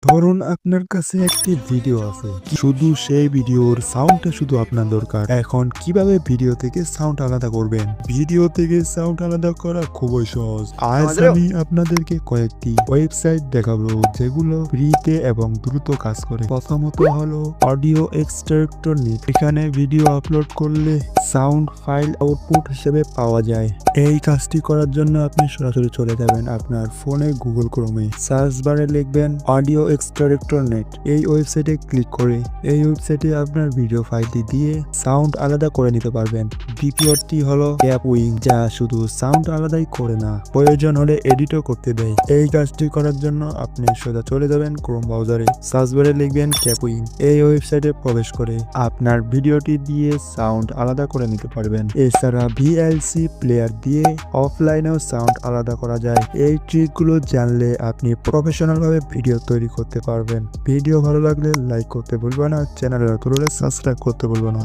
ধরুন আপনার কাছে একটি ভিডিও আছে, শুধু সেই ভিডিওর সাউন্ডটা শুধু আপনার দরকার। এখন কিভাবে ভিডিও থেকে সাউন্ড আলাদা করবেন? ভিডিও থেকে সাউন্ড আলাদা করা খুবই সহজ। আজ আমি আপনাদেরকে কয়েকটি ওয়েবসাইট দেখাবো যেগুলো ফ্রিতে এবং দ্রুত কাজ করে। প্রথমত হলো অডিও এক্সট্রাক্টর নেট। এখানে ভিডিও আপলোড করলে সাউন্ড ফাইল আউটপুট হিসেবে পাওয়া যায়। এই কাজটি করার জন্য আপনি সরাসরি চলে যাবেন আপনার ফোনে গুগল ক্রোমে, সার্চ বারে লিখবেন অডিও এক্সট্রাক্টর নেট। এই ওয়েবসাইটে ক্লিক করে এই ওয়েবসাইটে আপনার ভিডিও ফাইলটি দিয়ে সাউন্ড আলাদা করে নিতে পারবেন। দ্বিতীয়টি হলো ক্যাপউইং, যা শুধু সাউন্ড আলাদাই করে না, প্রয়োজন হলে এডিটও করতে দেয়। এই কাজটি করার জন্য আপনি সোজা চলে যাবেন ক্রোম ব্রাউজারে, সার্চ বারে লিখবেন ক্যাপউইং। এই ওয়েবসাইটে প্রবেশ করে আপনার ভিডিওটি দিয়ে সাউন্ড আলাদা করে নিতে পারবেন। এছাড়া ভিএলসি প্লেয়ার দিয়ে অফলাইনেও সাউন্ড আলাদা করা যায়। এই ট্রিকগুলো জানলে আপনি প্রফেশনাল ভাবে ভিডিও তৈরি করতে পারবেন। ভিডিও ভালো লাগলে লাইক করতে ভুলবেন না, চ্যানেলে নতুন হলে সাবস্ক্রাইব করতে ভুলবেন না।